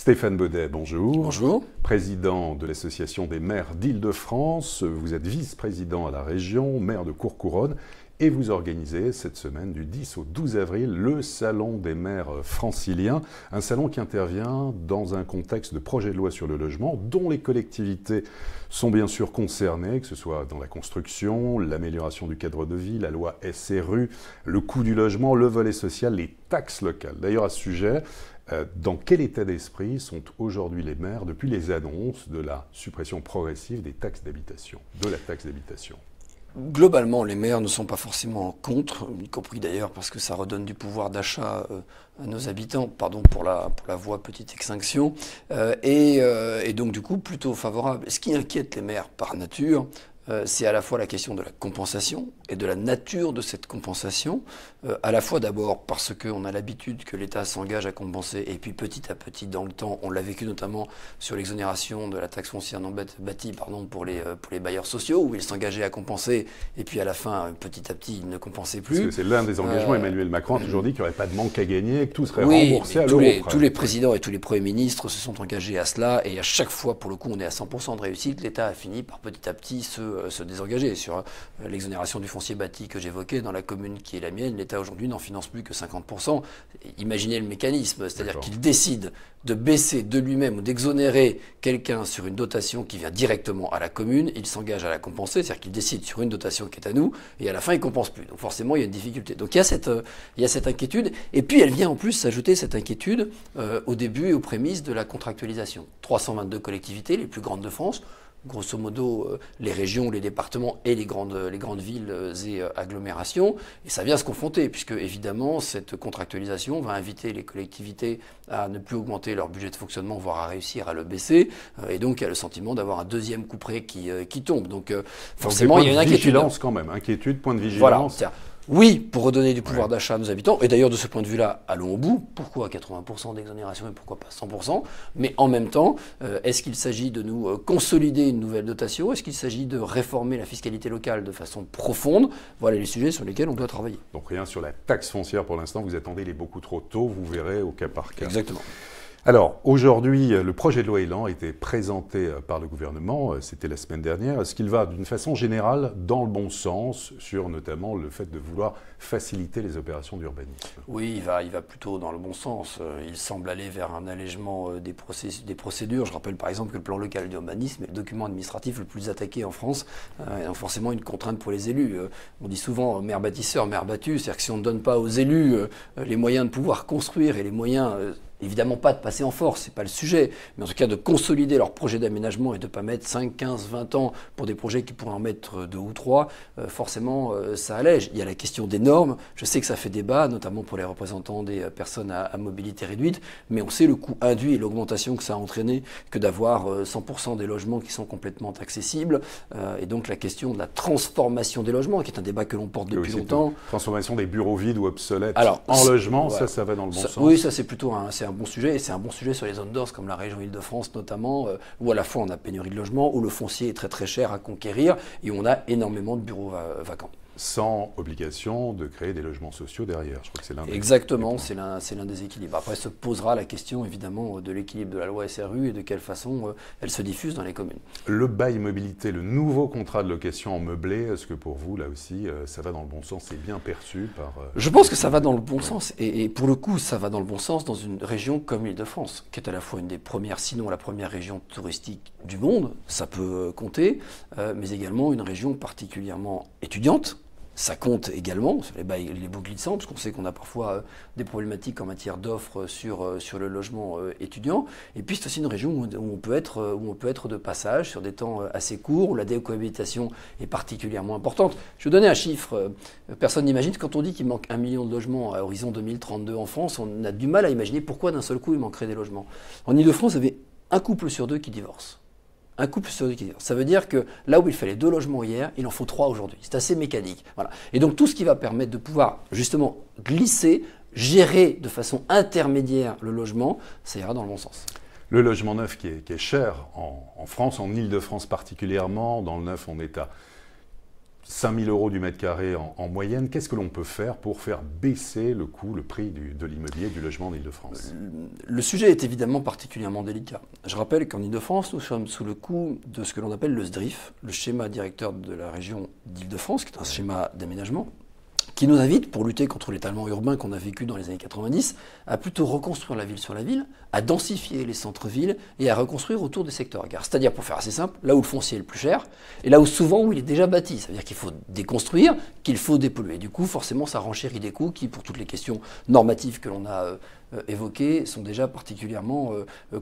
Stéphane Baudet, bonjour. Bonjour. Président de l'Association des maires d'Île-de-France. Vous êtes vice-président à la région, maire de Courcouronnes. Et vous organisez cette semaine du 10 au 12 avril le Salon des maires franciliens. Un salon qui intervient dans un contexte de projet de loi sur le logement dont les collectivités sont bien sûr concernées, que ce soit dans la construction, l'amélioration du cadre de vie, la loi SRU, le coût du logement, le volet social, les taxes locales. D'ailleurs à ce sujet, dans quel état d'esprit sont aujourd'hui les maires depuis les annonces de la suppression progressive des taxes d'habitation, de la taxe d'habitation ? Globalement, les maires ne sont pas forcément contre, y compris d'ailleurs parce que ça redonne du pouvoir d'achat à nos habitants, pardon pour la voix petite extinction, et donc du coup plutôt favorable. Ce qui inquiète les maires par nature, c'est à la fois la question de la compensation et de la nature de cette compensation, à la fois d'abord parce qu'on a l'habitude que l'État s'engage à compenser, et puis petit à petit dans le temps, on l'a vécu notamment sur l'exonération de la taxe foncière non bâtie pour les bailleurs sociaux, où il s'engageait à compenser, et puis à la fin, petit à petit, il ne compensait plus. Parce que c'est l'un des engagements, Emmanuel Macron a toujours dit qu'il n'y aurait pas de manque à gagner, et que tout serait remboursé à l'euro près. Tous les présidents et tous les premiers ministres se sont engagés à cela, et à chaque fois, pour le coup, on est à 100% de réussite, l'État a fini par petit à petit se désengager. Sur l'exonération du foncier bâti que j'évoquais, dans la commune qui est la mienne, l'État aujourd'hui n'en finance plus que 50%. Imaginez le mécanisme, c'est-à-dire qu'il décide de baisser de lui-même ou d'exonérer quelqu'un sur une dotation qui vient directement à la commune, il s'engage à la compenser, c'est-à-dire qu'il décide sur une dotation qui est à nous, et à la fin il ne compense plus. Donc forcément il y a une difficulté. Donc il y a cette inquiétude, et puis elle vient en plus s'ajouter cette inquiétude au début et aux prémices de la contractualisation. 322 collectivités, les plus grandes de France, grosso modo les régions, les départements et les grandes villes et agglomérations. Et ça vient se confronter, puisque évidemment cette contractualisation va inviter les collectivités à ne plus augmenter leur budget de fonctionnement, voire à réussir à le baisser. Et donc il y a le sentiment d'avoir un deuxième couperet qui tombe. Donc forcément il y a une inquiétude. Vigilance quand même, inquiétude, point de vigilance. Voilà. Oui, pour redonner du pouvoir d'achat à nos habitants, et d'ailleurs de ce point de vue-là, allons au bout. Pourquoi 80% d'exonération et pourquoi pas 100%? Mais en même temps, est-ce qu'il s'agit de nous consolider une nouvelle dotation? Est-ce qu'il s'agit de réformer la fiscalité locale de façon profonde? Voilà les sujets sur lesquels on doit travailler. Donc rien sur la taxe foncière pour l'instant, vous attendez, il est beaucoup trop tôt, vous verrez au cas par cas. Exactement. Alors, aujourd'hui, le projet de loi Elan a été présenté par le gouvernement, c'était la semaine dernière. Est-ce qu'il va, d'une façon générale, dans le bon sens, sur notamment le fait de vouloir faciliter les opérations d'urbanisme? Oui, il va plutôt dans le bon sens. Il semble aller vers un allègement des procédures. Je rappelle par exemple que le plan local d'urbanisme est le document administratif le plus attaqué en France, et donc forcément une contrainte pour les élus. On dit souvent maire bâtisseur, maire battu, c'est-à-dire que si on ne donne pas aux élus les moyens de pouvoir construire et les moyens... Évidemment pas de passer en force, c'est pas le sujet, mais en tout cas de consolider leur projet d'aménagement et de ne pas mettre 5, 15, 20 ans pour des projets qui pourraient en mettre 2 ou 3, forcément ça allège. Il y a la question des normes, je sais que ça fait débat, notamment pour les représentants des personnes à mobilité réduite, mais on sait le coût induit et l'augmentation que ça a entraîné que d'avoir 100% des logements qui sont complètement accessibles, et donc la question de la transformation des logements, qui est un débat que l'on porte depuis longtemps. Transformation des bureaux vides ou obsolètes en logement, voilà. Ça va dans le bon sens. Oui, ça c'est plutôt un bon sujet, et c'est un bon sujet sur les zones denses comme la région Île-de-France notamment, où à la fois on a pénurie de logements, où le foncier est très très cher à conquérir, et où on a énormément de bureaux vacants. Sans obligation de créer des logements sociaux derrière. Je crois que c'est l'un des... Exactement, c'est l'un des équilibres. Après se posera la question évidemment de l'équilibre de la loi SRU et de quelle façon elle se diffuse dans les communes. Le bail mobilité, le nouveau contrat de location en meublé, est-ce que pour vous, là aussi, ça va dans le bon sens? C'est bien perçu par... Je pense que ça va dans le bon sens. Et pour le coup, ça va dans le bon sens dans une région comme l'Île-de-France, qui est à la fois une des premières, sinon la première région touristique du monde, ça peut compter, mais également une région particulièrement étudiante. Ça compte également sur les baux glissants, parce qu'on sait qu'on a parfois des problématiques en matière d'offres sur le logement étudiant. Et puis c'est aussi une région où on peut être de passage sur des temps assez courts, où la décohabitation est particulièrement importante. Je vais vous donner un chiffre. Personne n'imagine, quand on dit qu'il manque 1 million de logements à horizon 2032 en France, on a du mal à imaginer pourquoi d'un seul coup il manquerait des logements. En Île-de-France, vous avez un couple sur 2 qui divorce. Un couple sur 2 qui divorce. Ça veut dire que là où il fallait 2 logements hier, il en faut 3 aujourd'hui. C'est assez mécanique. Voilà. Et donc tout ce qui va permettre de pouvoir justement glisser, gérer de façon intermédiaire le logement, ça ira dans le bon sens. Le logement neuf qui est cher en France, en Île-de-France particulièrement, dans le neuf on est à 5 000 € du mètre carré en moyenne. Qu'est-ce que l'on peut faire pour faire baisser le coût, le prix de l'immobilier, du logement en Île-de-France? Le sujet est évidemment particulièrement délicat. Je rappelle qu'en Île-de-France, nous sommes sous le coup de ce que l'on appelle le SDRIF, le schéma directeur de la région d'Île-de-France, qui est un schéma d'aménagement, qui nous invite, pour lutter contre l'étalement urbain qu'on a vécu dans les années 90, à plutôt reconstruire la ville sur la ville, à densifier les centres-villes et à reconstruire autour des secteurs à gare. C'est-à-dire, pour faire assez simple, là où le foncier est le plus cher, et là où souvent où il est déjà bâti. Ça veut dire qu'il faut déconstruire, qu'il faut dépolluer. Du coup, forcément, ça renchérit des coûts qui, pour toutes les questions normatives que l'on a évoquées, sont déjà particulièrement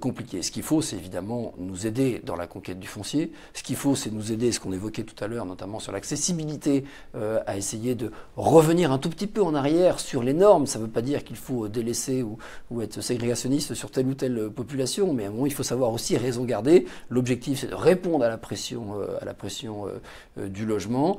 compliquées. Ce qu'il faut, c'est évidemment nous aider dans la conquête du foncier. Ce qu'il faut, c'est nous aider, ce qu'on évoquait tout à l'heure, notamment sur l'accessibilité, à essayer de revenir un tout petit peu en arrière sur les normes. Ça ne veut pas dire qu'il faut délaisser ou être ségrégationniste sur telle ou telle population, mais à un moment, il faut savoir aussi raison garder. L'objectif, c'est de répondre à la pression du logement.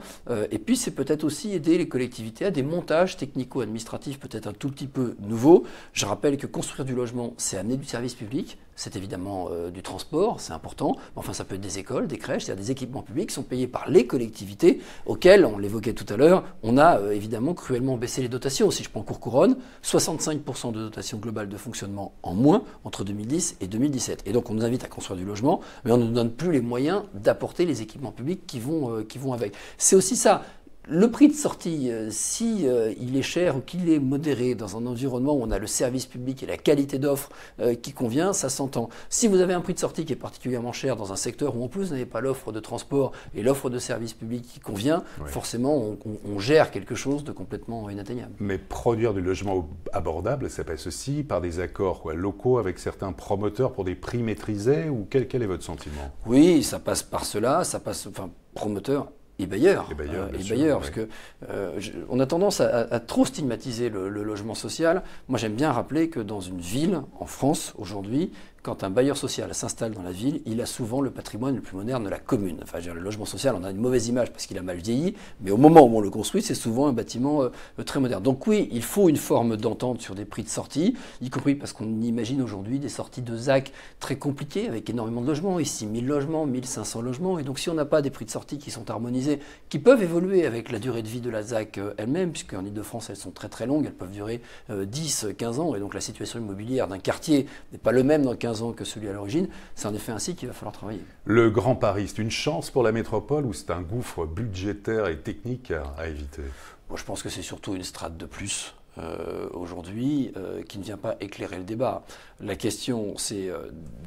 Et puis, c'est peut-être aussi aider les collectivités à des montages technico-administratifs peut-être un tout petit peu nouveaux. Je rappelle que construire du logement, c'est amener du service public. C'est évidemment du transport, c'est important. Enfin, ça peut être des écoles, des crèches, c'est-à-dire des équipements publics qui sont payés par les collectivités, auxquelles, on l'évoquait tout à l'heure, on a évidemment cruellement baissé les dotations. Si je prends Cour-Couronne, 65% de dotation globale de fonctionnement en moins entre 2010 et 2017. Et donc, on nous invite à construire du logement, mais on ne nous donne plus les moyens d'apporter les équipements publics qui vont avec. C'est aussi ça. Le prix de sortie, si il est cher ou qu'il est modéré dans un environnement où on a le service public et la qualité d'offre qui convient, ça s'entend. Si vous avez un prix de sortie qui est particulièrement cher dans un secteur où en plus vous n'avez pas l'offre de transport et l'offre de service public qui convient, forcément on gère quelque chose de complètement inatteignable. Mais produire du logement abordable, ça passe aussi par des accords locaux avec certains promoteurs pour des prix maîtrisés, ou quel est votre sentiment? Oui, ça passe par cela, ça passe, promoteurs et bailleurs, parce que on a tendance à trop stigmatiser le logement social. Moi, j'aime bien rappeler que dans une ville, en France, aujourd'hui, quand un bailleur social s'installe dans la ville, il a souvent le patrimoine le plus moderne de la commune. Enfin, le logement social, on a une mauvaise image parce qu'il a mal vieilli, mais au moment où on le construit, c'est souvent un bâtiment très moderne. Donc oui, il faut une forme d'entente sur des prix de sortie, y compris parce qu'on imagine aujourd'hui des sorties de ZAC très compliquées, avec énormément de logements, ici 1000 logements, 1500 logements, et donc si on n'a pas des prix de sortie qui sont harmonisés, qui peuvent évoluer avec la durée de vie de la ZAC elle-même, puisqu'en Ile-de-France, elles sont très très longues, elles peuvent durer 10, 15 ans, et donc la situation immobilière d'un quartier n'est pas le même dans 15 ans que celui à l'origine, c'est en effet ainsi qu'il va falloir travailler. Le Grand Paris, c'est une chance pour la métropole ou c'est un gouffre budgétaire et technique à éviter? Moi, je pense que c'est surtout une strate de plus aujourd'hui qui ne vient pas éclairer le débat. La question, c'est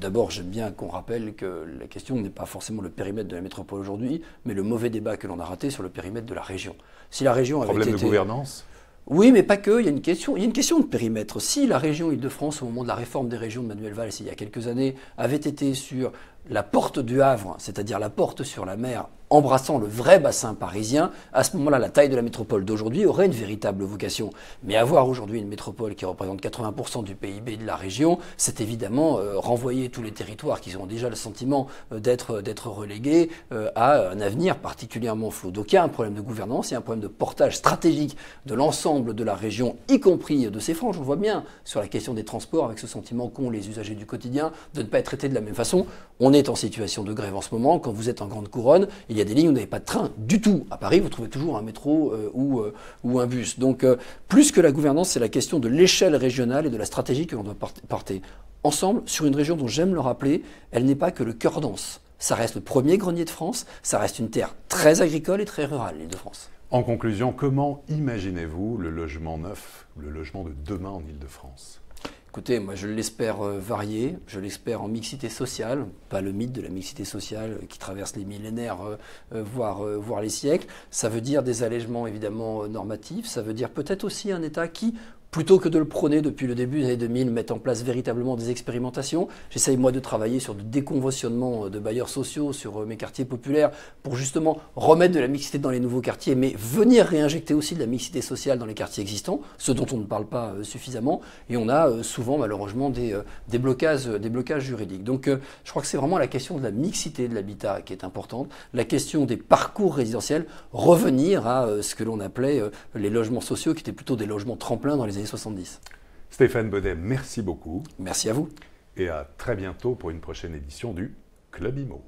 d'abord, j'aime bien qu'on rappelle que la question n'est pas forcément le périmètre de la métropole aujourd'hui, mais le mauvais débat que l'on a raté sur le périmètre de la région. Si la région avait Problème de gouvernance? Oui, mais pas que. Il y a une question de périmètre. Si la région Île-de-France, au moment de la réforme des régions de Manuel Valls, il y a quelques années, avait été sur la porte du Havre, c'est-à-dire la porte sur la mer, embrassant le vrai bassin parisien, à ce moment-là, la taille de la métropole d'aujourd'hui aurait une véritable vocation. Mais avoir aujourd'hui une métropole qui représente 80% du PIB de la région, c'est évidemment renvoyer tous les territoires qui ont déjà le sentiment d'être relégués à un avenir particulièrement flou. Donc il y a un problème de gouvernance, il y a un problème de portage stratégique de l'ensemble de la région, y compris de ses franges. On le voit bien sur la question des transports, avec ce sentiment qu'ont les usagers du quotidien de ne pas être traités de la même façon. On est en situation de grève en ce moment. Quand vous êtes en grande couronne, il y a des lignes où vous n'avez pas de train du tout. À Paris, vous trouvez toujours un métro ou un bus. Donc, plus que la gouvernance, c'est la question de l'échelle régionale et de la stratégie que l'on doit porter ensemble sur une région dont j'aime le rappeler, elle n'est pas que le cœur dense. Ça reste le premier grenier de France, ça reste une terre très agricole et très rurale, l'Île-de-France. En conclusion, comment imaginez-vous le logement neuf, le logement de demain en Île-de-France ? Écoutez, moi je l'espère varié, je l'espère en mixité sociale, pas le mythe de la mixité sociale qui traverse les millénaires, voire les siècles. Ça veut dire des allègements évidemment normatifs, ça veut dire peut-être aussi un État qui, plutôt que de le prôner depuis le début des années 2000, mettre en place véritablement des expérimentations. J'essaye moi de travailler sur du déconventionnement de bailleurs sociaux, sur mes quartiers populaires, pour justement remettre de la mixité dans les nouveaux quartiers, mais venir réinjecter aussi de la mixité sociale dans les quartiers existants, ce dont on ne parle pas suffisamment. Et on a souvent malheureusement des blocages juridiques. Donc je crois que c'est vraiment la question de la mixité de l'habitat qui est importante, la question des parcours résidentiels, revenir à ce que l'on appelait les logements sociaux, qui étaient plutôt des logements tremplins dans les années 70. Stéphane Baudet, merci beaucoup. Merci à vous. Et à très bientôt pour une prochaine édition du Club Imo.